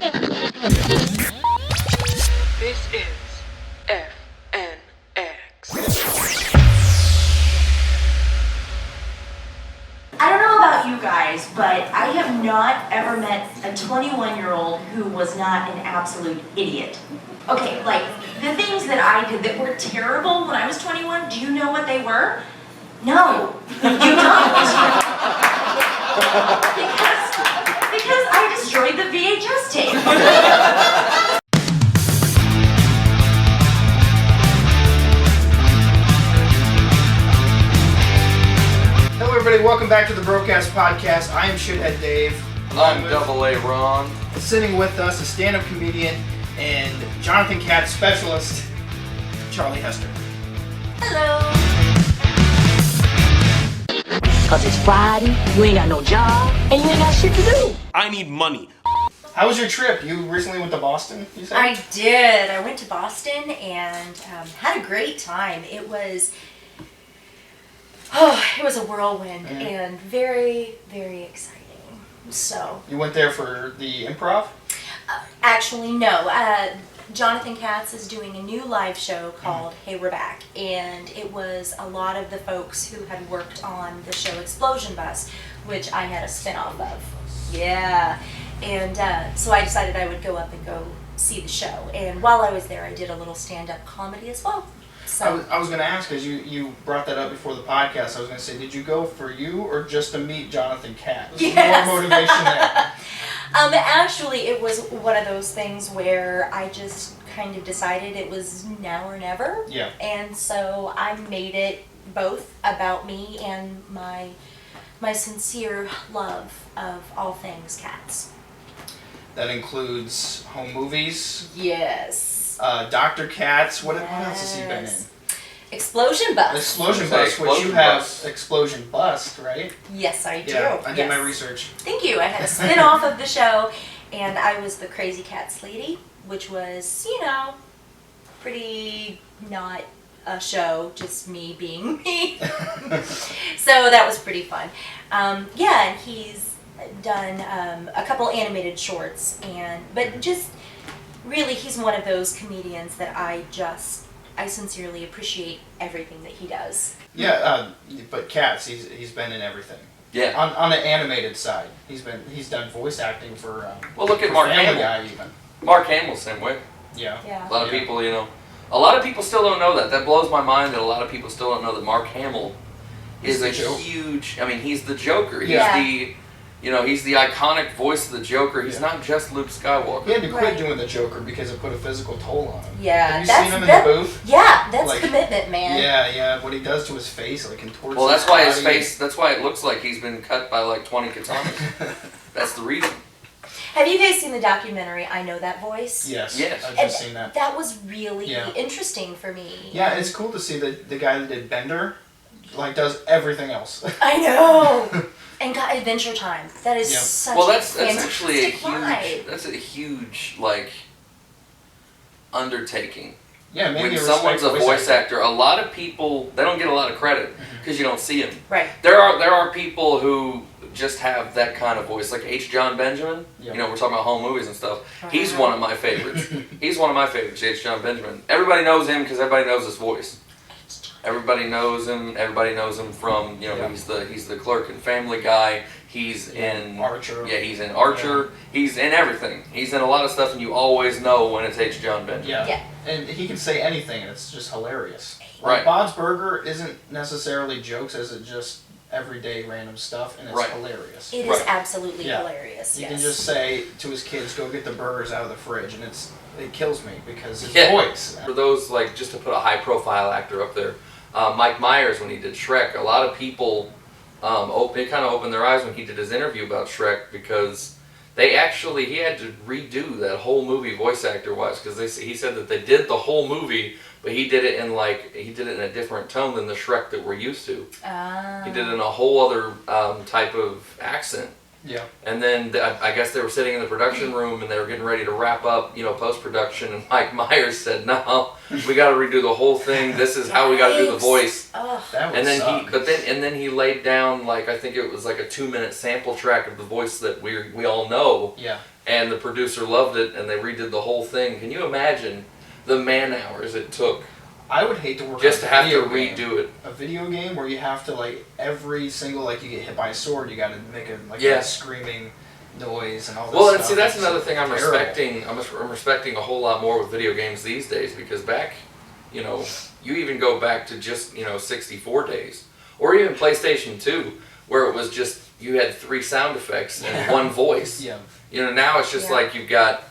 This is FNX. I don't know about you guys, but I have not ever met a 21-year-old who was not an absolute idiot. Okay, like, the things that I did that were terrible when I was 21, do you know what they were? No, you don't. because I destroyed the VHS tape. Hello everybody, welcome back to the Broadcast Podcast. I am Shithead Dave. I'm Double A Ron. Sitting with us, a stand-up comedian and Jonathon Katz specialist, Charlie Hester. Hello. Cause it's Friday, you ain't got no job, and you ain't got shit to do. I need money. How was your trip? You recently went to Boston, you said? I did. I went to Boston and had a great time. It was a whirlwind and very, very exciting. So You went there for the improv? actually, no. Jonathon Katz is doing a new live show called Hey We're Back, and it was a lot of the folks who had worked on the show Explosion Bus, which I had a spin-off of. Yeah. And so I decided I would go up and go see the show. And while I was there, I did a little stand-up comedy as well. So I was going to ask, because you brought that up before the podcast, I was going to say, did you go for you or just to meet Jonathon Katz? Yes. More motivation there. Actually, it was one of those things where I just kind of decided it was now or never. Yeah. And so I made it both about me and my sincere love of all things cats. That includes home movies, Yes. Dr. Katz, what else has he been in? Explosion Bus. Explosion Say Bus, which you Explosion have Bus. Explosion Bust, right? Yes, I do. Yeah, I did my Yes. research. Thank you. I had a spin-off of the show, and I was the Crazy Cats lady, which was, pretty not a show, just me being me. So that was pretty fun. And he's done a couple animated shorts, but just really, he's one of those comedians that I sincerely appreciate everything that he does. Yeah, but Katz, he's been in everything. Yeah. On the animated side, he's done voice acting for. Well, look at for Mark Family Hamill. Guy even. Mark Hamill's same way. Yeah. Yeah. A lot of Yeah. people, a lot of people still don't know that. That blows my mind that a lot of people still don't know that Mark Hamill is He's a the Joker. huge. I mean, he's the Joker. He's Yeah. he's the iconic voice of the Joker. He's not just Luke Skywalker. He had to quit Right. doing the Joker because it put a physical toll on him. Yeah, Have you that's seen him in that- the booth? Yeah, that's Like- commitment, man. Yeah. What he does to his face, like contorts. Well, that's why his body. face. That's why it looks like he's been cut by like 20 katanas. That's the reason. Have you guys seen the documentary I Know That Voice? Yes. Yes. I've just seen that. That was really Yeah. interesting for me. Yeah, it's cool to see the guy that did Bender, does everything else. I know. And got Adventure Time. That is Yeah. such Well, a that's actually a fantastic ride. huge undertaking. Yeah, maybe When a someone's a respect voice actor, a lot of people they don't get a lot of credit Mm-hmm. because you don't see them. Right. There are people who just have that kind of voice, like Jon Benjamin. Yeah. We're talking about home movies and stuff. He's one of my favorites. He's one of my favorites, Jon Benjamin. Everybody knows him because everybody knows his voice. Everybody knows him. Everybody knows him from Yeah. he's the clerk in Family Guy. He's in Archer. Yeah, he's in Archer. He's in everything. He's in a lot of stuff, and you always know when it's Jon Benjamin. Yeah. Yeah. And he can say anything, and it's just hilarious. Right. Bob's Burger isn't necessarily jokes, as it just everyday random stuff, and it's Right. hilarious. It is Right. absolutely Yeah. hilarious. He Yes. can just say to his kids, "Go get the burgers out of the fridge," and it kills me because his Yeah. voice. For those just to put a high-profile actor up there, Mike Myers when he did Shrek, a lot of people it kind of opened their eyes when he did his interview about Shrek because he had to redo that whole movie voice actor wise because he said that they did the whole movie, but he did it in a different tone than the Shrek that we're used to. He did it in a whole other type of accent. Yeah. And then I guess they were sitting in the production room and they were getting ready to wrap up, post-production. And Mike Myers said, "No, we got to redo the whole thing. This is how we got to do the voice." Ugh. That would And then suck. then he laid down I think it was like a 2-minute sample track of the voice that we all know. Yeah. And the producer loved it, and they redid the whole thing. Can you imagine the man hours it took I would hate to work just to on a have to video game. redo it? A video game where you have to every single you get hit by a sword, you got to make a Yeah. a screaming noise and all this Well, stuff. and see, that's It's another thing I'm terrible. respecting. I'm respecting a whole lot more with video games these days, because back, you even go back to just 64 days, or even PlayStation 2, where it was just you had 3 sound effects and Yeah. 1 voice. Yeah. Now it's just Yeah. you've got,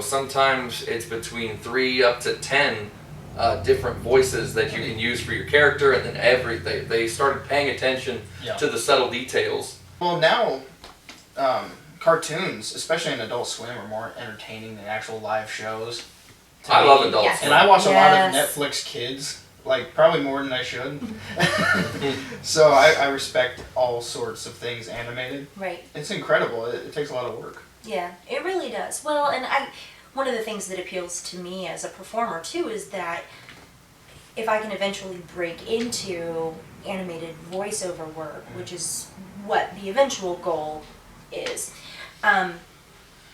sometimes it's between 3 up to 10 different voices that you can use for your character, and then they started paying attention Yeah. to the subtle details. Well, now cartoons, especially in Adult Swim, are more entertaining than actual live shows. to I me. love Adult Yes. Swim. And I watch a lot of Yes. Netflix Kids, probably more than I should. So I respect all sorts of things animated. Right. It's incredible. It takes a lot of work. Yeah, it really does. Well, and one of the things that appeals to me as a performer too is that if I can eventually break into animated voiceover work, which is what the eventual goal is,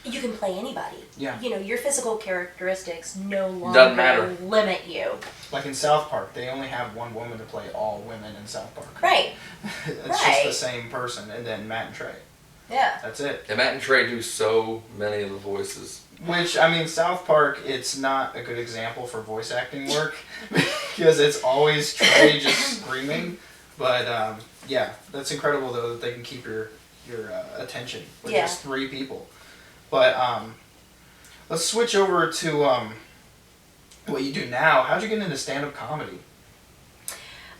you can play anybody. Yeah. Your physical characteristics no Doesn't matter. longer limit you. Like in South Park, they only have one woman to play all women in South Park. Right. It's just Right. the same person, and then Matt and Trey. Yeah. That's it. And Matt and Trey do so many of the voices. Which, South Park, it's not a good example for voice acting work because it's always Trey just screaming. But, yeah, that's incredible, though, that they can keep your attention with Yeah. just 3 people. But let's switch over to what you do now. How'd you get into stand-up comedy?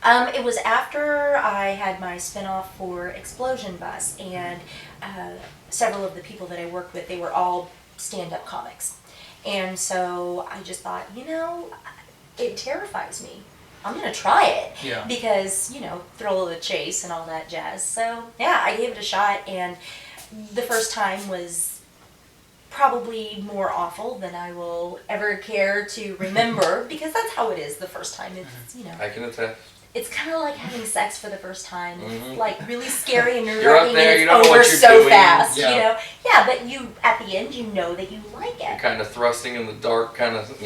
It was after I had my spinoff for Explosion Bus, and several of the people that I worked with, they were all stand-up comics. And so I just thought, it terrifies me. I'm going to try it. Yeah. Because, thrill of the chase and all that jazz. So, yeah, I gave it a shot, and the first time was probably more awful than I will ever care to remember, because that's how it is the first time. It's, I can attest. it's kind of like having sex for the first time. Mhm. It's like really scary and You're up nerve-wracking, there, and you it's don't know over what you're so doing. fast, Yeah. Yeah, but at the end, you know that you like You're it. kind of thrusting in the dark, kind of,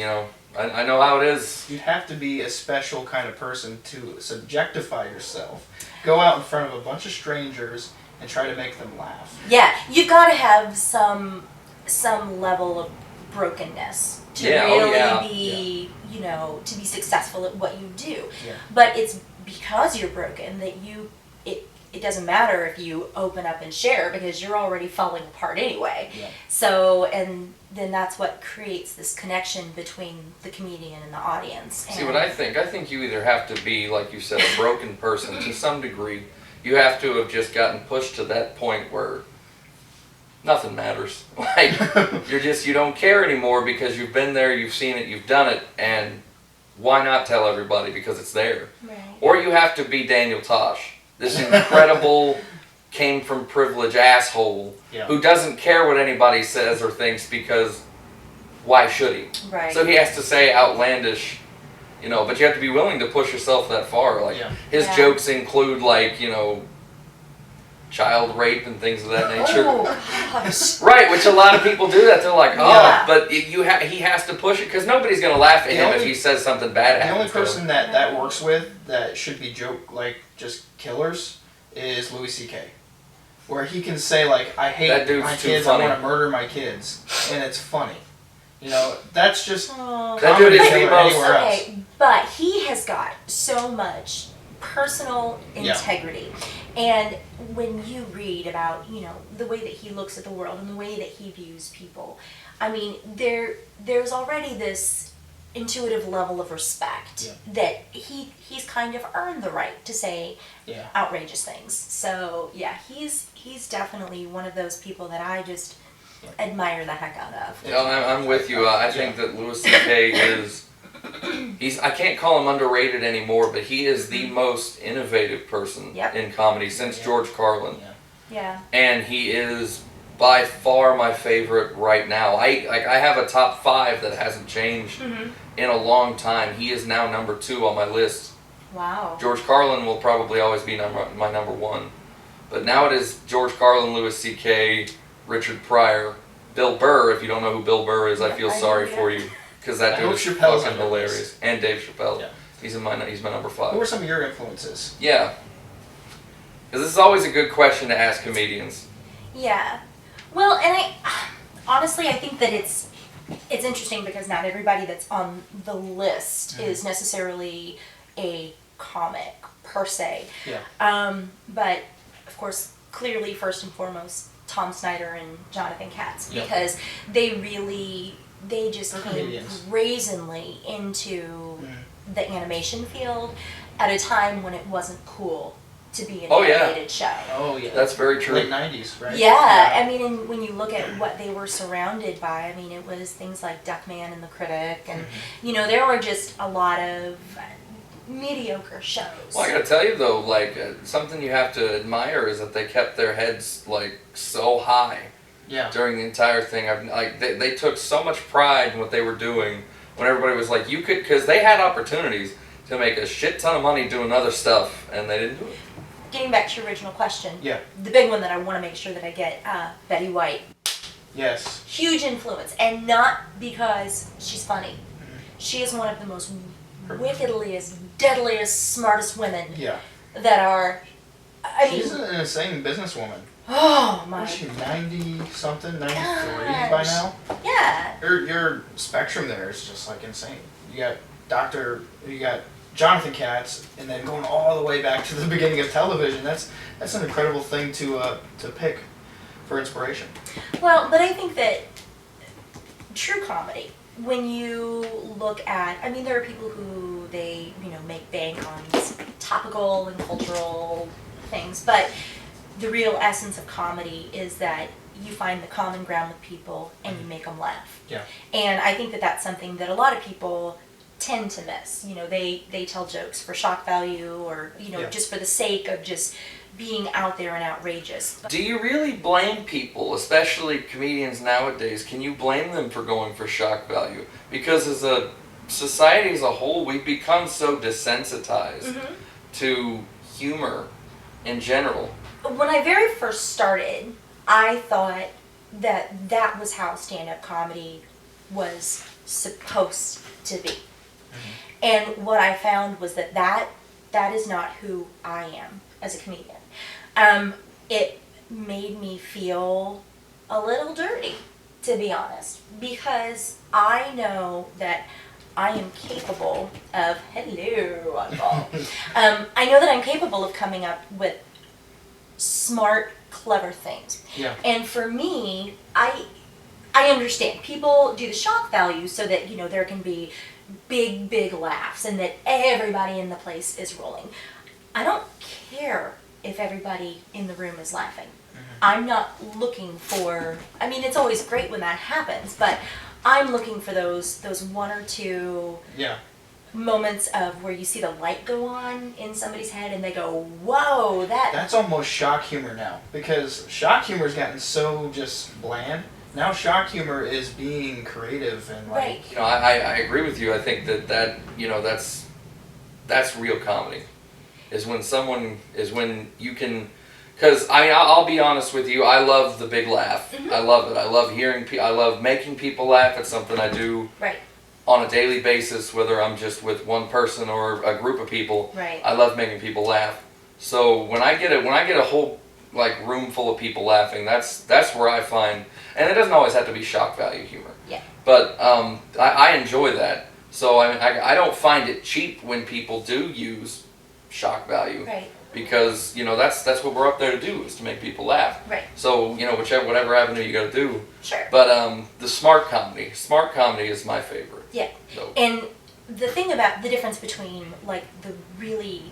I know how it is. You'd have to be a special kind of person to subjectify yourself. Go out in front of a bunch of strangers and try to make them laugh. Yeah, you've got to have some level of brokenness to Yeah, oh, really yeah. be, to be successful at what you do. Yeah. But it's because you're broken that it doesn't matter if you open up and share, because you're already falling apart anyway. Yeah. So, and then that's what creates this connection between the comedian and the audience. See what I think? I think you either have to be, like you said, a broken person to some degree. You have to have just gotten pushed to that point where nothing matters. You don't care anymore because you've been there, you've seen it, you've done it, and why not tell everybody because it's there? Right. Or you have to be Daniel Tosh, this incredible came from privilege asshole Yeah. who doesn't care what anybody says or thinks, because why should he? Right. So he has to say outlandish, but you have to be willing to push yourself that far. Like, Yeah. his Yeah. jokes include, child rape and things of that nature. Oh gosh. Right, which a lot of people do that. They're like, oh, Yeah. but he has to push it, because nobody's going to laugh at The him if only- he says something bad The only happens to him. person that works with that should be just killers is Louis C.K. Where he can say I hate That dude's my too kids, funny. I want to murder my kids, and it's funny. That's just Oh. That dude is comedy the killer most- anywhere else. Okay, but he has got so much personal Yeah. integrity. And when you read about, the way that he looks at the world and the way that he views people, there's already this intuitive level of respect Yeah. that he's kind of earned the right to say Yeah. outrageous things. So yeah, he's definitely one of those people that I just admire the heck out of. Yeah, I'm with you. I think that Louis C.K. is... I can't call him underrated anymore, but he is the most innovative person Yep. in comedy since Yeah. George Carlin. Yeah. Yeah. and he is by far my favorite right now. I have a top 5 that hasn't changed in a long time. He is now number 2 on my list. Wow. George Carlin will probably always be my number 1. But now it is George Carlin, Louis C.K., Richard Pryor, Bill Burr. If you don't know who Bill Burr is, I feel sorry for you, because that dude is fucking hilarious. And Dave Chappelle. Yeah. He's my number 5. Who were some of your influences? Yeah. Because this is always a good question to ask comedians. Yeah. Well, and honestly, I think that it's interesting because not everybody that's on the list is necessarily a comic per se. Yeah. But of course, clearly, first and foremost, Tom Snyder and Jonathon Katz, because they just came brazenly into the animation field at a time when it wasn't cool to be an animated show. Oh yeah, that's very true. Late 90s, right? Yeah, I mean, and when you look at what they were surrounded by, I mean, it was things like Duckman and the Critic, and you know, there were just a lot of mediocre shows. Well, I gotta tell you though, like something you have to admire is that they kept their heads like so high. Yeah. During the entire thing, they took so much pride in what they were doing. When everybody was like, you could, because they had opportunities to make a shit ton of money doing other stuff, and they didn't do it. Getting back to your original question, yeah, the big one that I want to make sure that I get, Betty White. Yes. Huge influence, and not because she's funny. She is one of the most wickedliest, deadliest, smartest women that are. She's an insane businesswoman. Oh my! Is she 90-something, 93 by now? Yeah. Your spectrum there is just like insane. You got Jonathon Katz, and then going all the way back to the beginning of television. That's an incredible thing to pick for inspiration. Well, but I think that true comedy, when you look at, I mean, there are people who they make bank on topical and cultural things, but the real essence of comedy is that you find the common ground with people and you make them laugh. Yeah. And I think that that's something that a lot of people tend to miss. You know, they tell jokes for shock value or, just for the sake of just being out there and outrageous. Do you really blame people, especially comedians nowadays? Can you blame them for going for shock value? Because as a society as a whole, we've become so desensitized to humor in general. When I very first started, I thought that was how stand-up comedy was supposed to be. And what I found was that is not who I am as a comedian. It made me feel a little dirty, to be honest, because I know that I am capable of, hello, I know that I'm capable of coming up with smart, clever things. Yeah. And for me, I understand. People do the shock value so that, there can be big laughs and that everybody in the place is rolling. I don't care if everybody in the room is laughing. I'm not looking for, I mean, it's always great when that happens, but I'm looking for those one or two moments of where you see the light go on in somebody's head and they go, whoa, that's almost shock humor now, because shock humor has gotten so just bland. Now shock humor is being creative and like... Right. I agree with you. I think that that's real comedy. Is when you can... Because, I mean, I'll be honest with you, I love the big laugh. I love it. I love I love making people laugh. It's something I do on a daily basis, whether I'm just with one person or a group of people. Right. I love making people laugh. So when I get a whole room full of people laughing, that's where I find, and it doesn't always have to be shock value humor. Yeah. But I enjoy that. So I don't find it cheap when people do use shock value. Right. Because that's what we're up there to do, is to make people laugh. Right. So whatever avenue you got to do. Sure. But the smart comedy is my favorite. Yeah. So. And the thing about the difference between like the really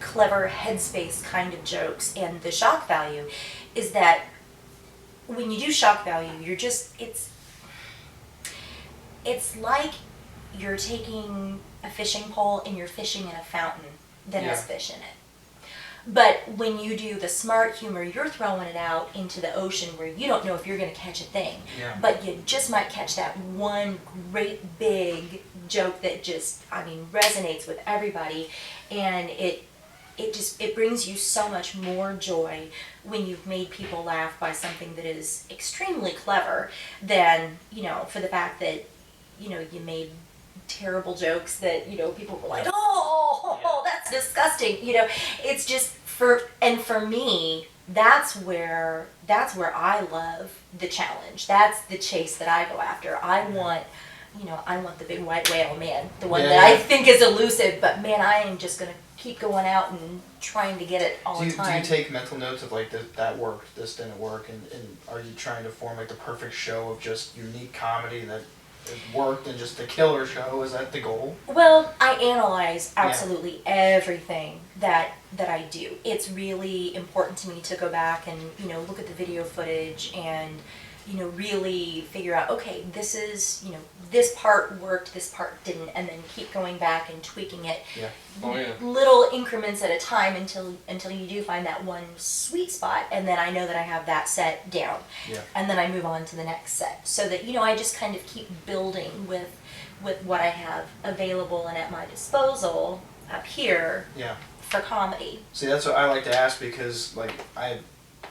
clever headspace kind of jokes and the shock value is that when you do shock value, you're just it's like you're taking a fishing pole and you're fishing in a fountain that has fish in it. But when you do the smart humor, you're throwing it out into the ocean where you don't know if you're going to catch a thing. Yeah. But you just might catch that one great big joke that just, I mean, resonates with everybody. And it brings you so much more joy when you've made people laugh by something that is extremely clever than, you know, for the fact that, you know, you made terrible jokes that, you know, people were like, oh, that's disgusting. You know, it's just for me, that's where I love the challenge. That's the chase that I go after. I want the big white whale, man. The one that I think is elusive, but man, I am just going to keep going out and trying to get it all the time. Do you take mental notes of like that worked, this didn't work, and are you trying to form like the perfect show of just unique comedy that it worked and just a killer show? Is that the goal? Well, I analyze absolutely everything that I do. It's really important to me to go back and, you know, look at the video footage and, you know, really figure out, okay, this is, you know, this part worked, this part didn't, and then keep going back and tweaking it. Yeah. Oh, yeah. Little increments at a time until you do find that one sweet spot, and then I know that I have that set down. Yeah. And then I move on to the next set, so that, you know, I just kind of keep building with what I have available and at my disposal up here Yeah. for comedy. See, that's what I like to ask because I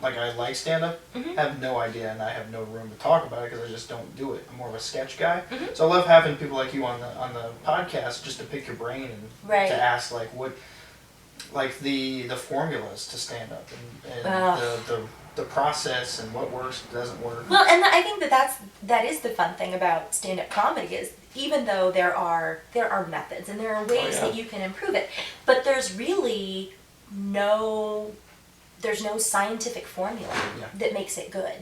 like stand-up, have no idea, and I have no room to talk about it because I just don't do it. I'm more of a sketch guy. So I love having people like you on the podcast just to pick your brain and to ask like what, like the formulas to stand up and the process and what works, doesn't work. Well, and I think that is the fun thing about stand-up comedy is even though there are methods and there are ways that you can improve it, but there's really no scientific formula that makes it good.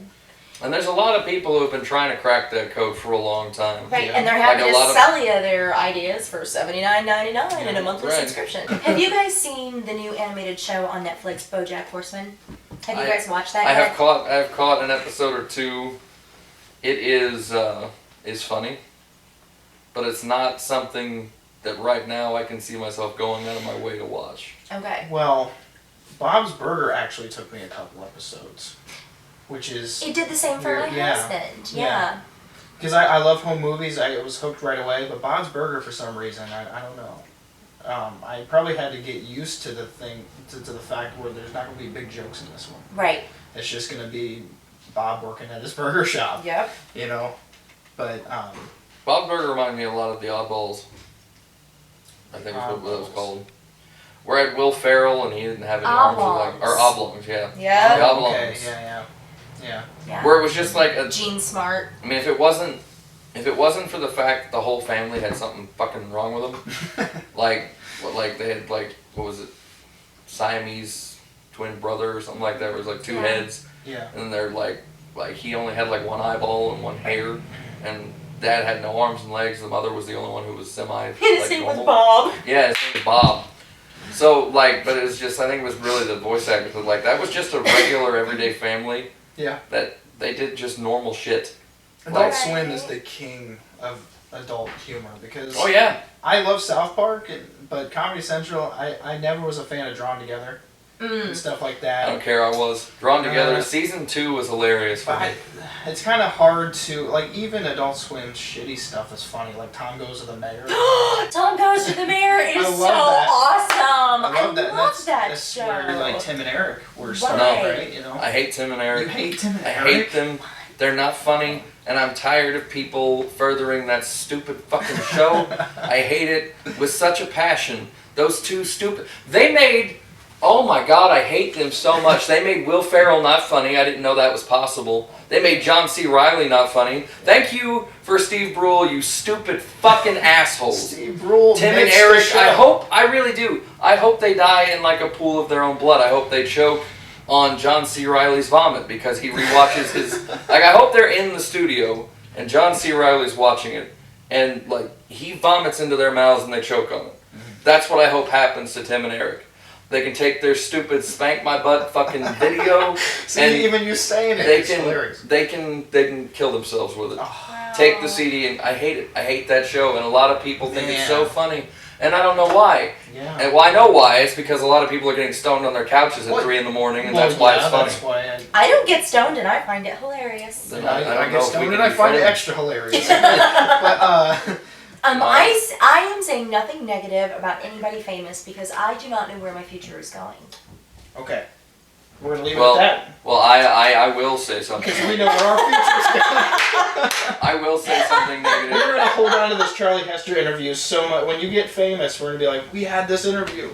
And there's a lot of people who have been trying to crack that code for a long time. Right, Yeah. and they're happy to sell you their ideas for $79.99 in a monthly subscription. Have you guys seen the new animated show on Netflix, BoJack Horseman? Have you guys watched that I yet? have caught an episode or two. It is funny, but it's not something that right now I can see myself going out of my way to watch. Okay. Well, Bob's Burger actually took me a couple episodes, which is... It did the same for my husband, yeah. Because I love home movies, I was hooked right away, but Bob's Burger, for some reason, I don't know. I probably had to get used to the thing, to the fact where there's not going to be big jokes in this one. Right. It's just going to be Bob working at his burger shop. Yep. You know? But, Bob's Burger reminded me a lot of the Oddballs. I think that's what it was called. Where I had Will Ferrell and he didn't have any arms or oblongs, yeah. Yeah. The oblongs. Okay, yeah. Where it was just like a Gene Smart. I mean, if it wasn't for the fact that the whole family had something fucking wrong with them, like they had what was it, Siamese twin brother or something like that, where it was like two heads, and they're like he only had like one eyeball and one hair, and Dad had no arms and legs. The mother was the only one who was semi. His name was Bob. Yeah, his name was Bob. So but it was just I think it was really the voice actor. That was just a regular everyday family. Yeah. That they did just normal shit. Adult Swim is the king of adult humor because I love South Park, but Comedy Central, I never was a fan of Drawn Together and stuff like that. I don't care, I was. Drawn Together, season 2 was hilarious for me. It's kind of hard to, even Adult Swim's shitty stuff is funny, like Tom Goes to the Mayor. Tom Goes to the Mayor is so awesome. I love that show. That's where Tim and Eric were Right. started, right? You know? I hate Tim and Eric. You hate Tim and Eric? I hate them. They're not funny, and I'm tired of people furthering that stupid fucking show. I hate it with such a passion. Those two stupid... They made... Oh my God, I hate them so much. They made Will Ferrell not funny. I didn't know that was possible. They made John C. Reilly not funny. Thank you for Steve Brule, you stupid fucking assholes. Steve Brule, Tim and Eric, I really do. I hope they die in like a pool of their own blood. I hope they choke on John C. Reilly's vomit because he rewatches his... I hope they're in the studio and John C. Reilly's watching it and he vomits into their mouths and they choke on it. That's what I hope happens to Tim and Eric. They can take their stupid spank my butt fucking video and even you saying it, it's hilarious. They can kill themselves with it. Oh. Take the CD and I hate it. I hate that show and a lot of people think it's so funny. And I don't know why. Yeah. And well, I know why. It's because a lot of people are getting stoned on their couches at What? 3 in the morning, and Well, that's why yeah, it's funny. That's why I don't get stoned and I find it hilarious. Then I don't know get if we stoned can and I be find it friends. extra hilarious. But I am saying nothing negative about anybody famous because I do not know where my future is going. okay, we're gonna leave Well, it at that well, I will say something. because we know where our future's going. I will say something negative. We're gonna hold on to this Charlie Hester interview so much. When you get famous, we're gonna be like, we had this interview,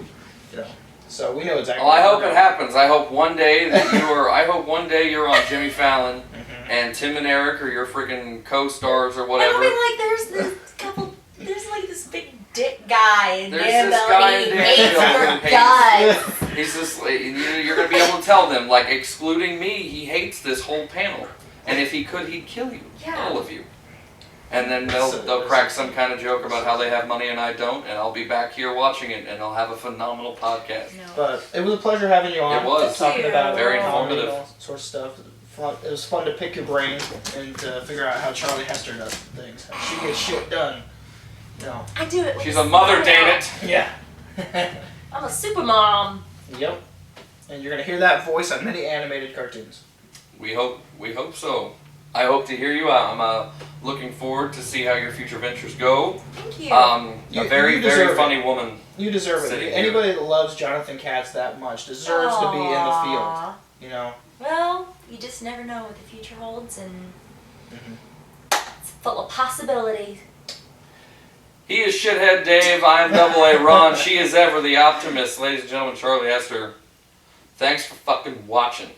you know. So we know exactly. Well, I what hope we're it doing. happens. I hope one day that you are. I hope one day you're on Jimmy Fallon, Mhm. and Tim and Eric are your freaking co-stars or I whatever. mean, like, there's like this big dick guy in There's Danville, this guy and in he hates Danville your who guts. He's just. You're gonna be able to tell them, like, excluding me, he hates this whole panel, and if he could, he'd kill you, Yeah. all of you. And then So they'll crack some kind of joke about how they have money and I don't, and I'll be back here watching it, and I'll have a phenomenal podcast. No. But it was a pleasure having you on. It was. talking about Very comedy and informative. all sorts of stuff. It was fun to pick your brain and to figure out how Charlie Hester does things. How she gets shit done. No. I do it. with She's a mother, smile. damn it. Yeah. I'm a super mom. Yep. And you're gonna hear that voice on many animated cartoons. We hope so. I hope to hear you. I'm looking forward to see how your future ventures go. Thank you. You A very, deserve very it. funny woman. You deserve Sitting it. here. Anybody that loves Jonathon Katz that much deserves to be in the field. Aw. You know. Well, you just never know what the future holds, and Mhm. it's full of possibilities. He is Shithead Dave. I am Double A Ron. She is ever the optimist. Ladies and gentlemen, Charlie Hester. Thanks for fucking watching.